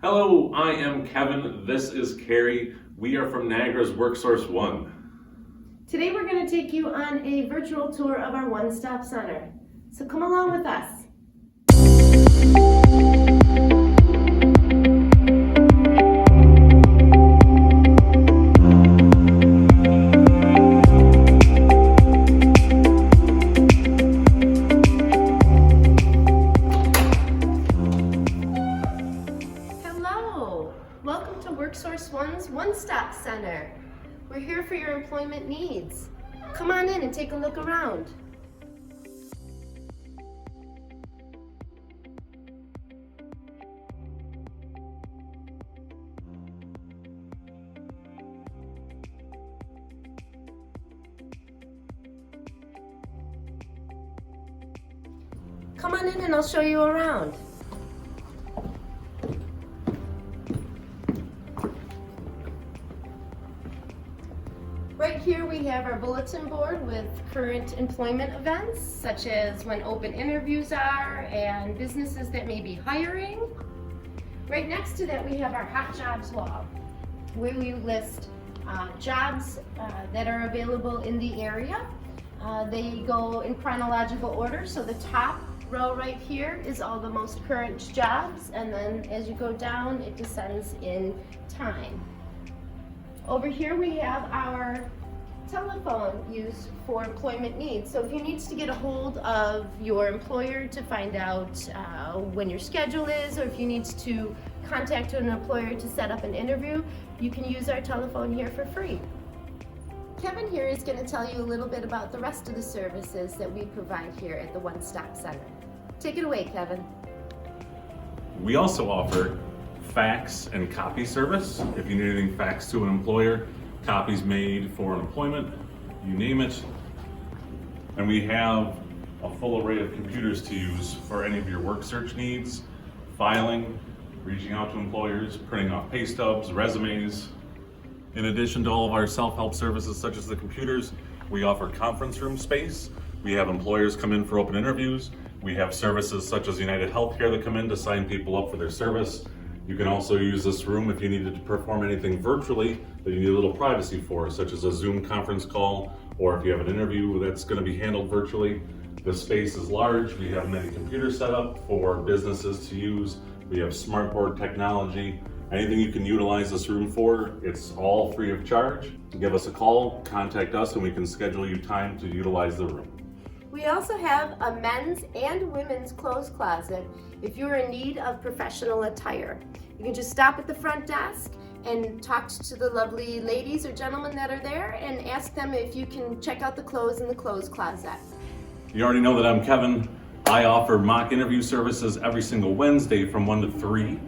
Hello, I am Kevin. This is Kerrie. We are from Niagara's Worksource One. Today we're going to take you on a virtual tour of our one-stop center. So come along with us. Welcome to Worksource One's One-Stop Center. We're here for your employment needs. Come on in and take a look around. Come on in and I'll show you around. Right here we have our bulletin board with current employment events, such as when open interviews are and businesses that may be hiring. Right next to that we have our hot jobs wall, where we list jobs that are available in the area. They go in chronological order, so the top row right here is all the most current jobs, and then as you go down it descends in time. Over here we have our telephone used for employment needs. So if you need to get a hold of your employer to find out when your schedule is, or if you need to contact an employer to set up an interview, you can use our telephone here for free. Kevin here is going to tell you a little bit about the rest of the services that we provide here at the One Stop Center. Take it away, Kevin. We also offer fax and copy service. If you need anything faxed to an employer, copies made for an employment, you name it. And we have a full array of computers to use for any of your work search needs, filing, reaching out to employers, printing off pay stubs, resumes. In addition to all of our self-help services such as the computers, we offer conference room space. We have employers come in for open interviews. We have services such as United Healthcare that come in to sign people up for their service. You can also use this room if you needed to perform anything virtually that you need a little privacy for, such as a Zoom conference call, or if you have an interview that's going to be handled virtually. The space is large. We have many computers set up for businesses to use. We have smartboard technology. Anything you can utilize this room for, it's all free of charge. Give us a call, contact us, and we can schedule you time to utilize the room. We also have a men's and women's clothes closet if you're in need of professional attire. You can just stop at the front desk and talk to the lovely ladies or gentlemen that are there and ask them if you can check out the clothes in the clothes closet. You already know that I'm Kevin. I offer mock interview services every single Wednesday from 1 to 3.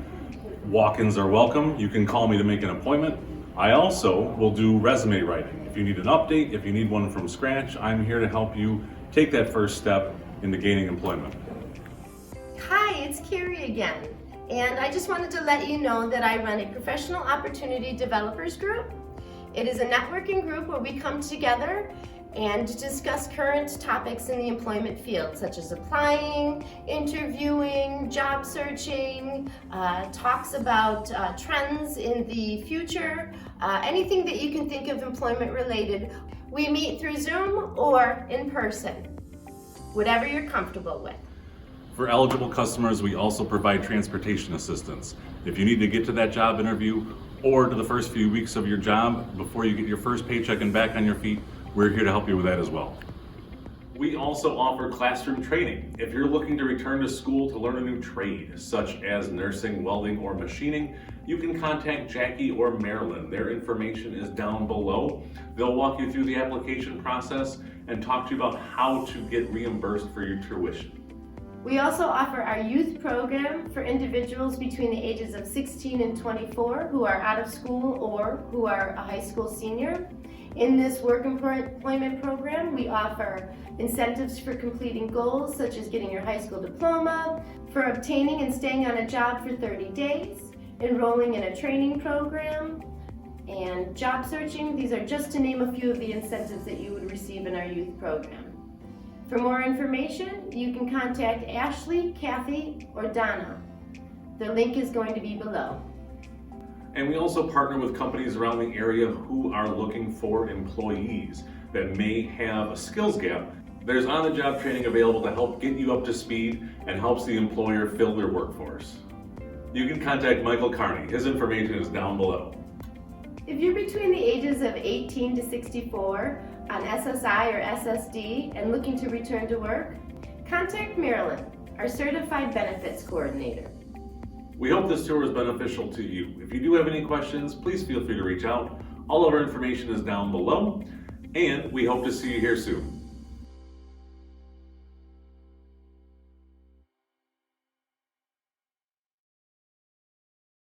Walk-ins are welcome. You can call me to make an appointment. I also will do resume writing. If you need an update, if you need one from scratch, I'm here to help you take that first step into gaining employment. Hi, it's Kerrie again. And I just wanted to let you know that I run a professional opportunity developers group. It is a networking group where we come together and discuss current topics in the employment field, such as applying, interviewing, job searching, talks about trends in the future, anything that you can think of employment related. We meet through Zoom or in person, whatever you're comfortable with. For eligible customers, we also provide transportation assistance. If you need to get to that job interview or to the first few weeks of your job before you get your first paycheck and back on your feet, we're here to help you with that as well. We also offer classroom training. If you're looking to return to school to learn a new trade, such as nursing, welding, or machining, you can contact Jackie or Marilyn. Their information is down below. They'll walk you through the application process and talk to you about how to get reimbursed for your tuition. We also offer our youth program for individuals between the ages of 16 and 24 who are out of school or who are a high school senior. In this work employment program, we offer incentives for completing goals such as getting your high school diploma, for obtaining and staying on a job for 30 days, enrolling in a training program, and job searching. These are just to name a few of the incentives that you would receive in our youth program. For more information, you can contact Ashley, Kathy, or Donna. The link is going to be below. And we also partner with companies around the area who are looking for employees that may have a skills gap. There's on-the-job training available to help get you up to speed and helps the employer fill their workforce. You can contact Michael Kearney. His information is down below. If you're between the ages of 18 to 64 on SSI or SSD and looking to return to work, contact Marilyn, our Certified Benefits Coordinator. We hope this tour was beneficial to you. If you do have any questions, please feel free to reach out. All of our information is down below, and we hope to see you here soon.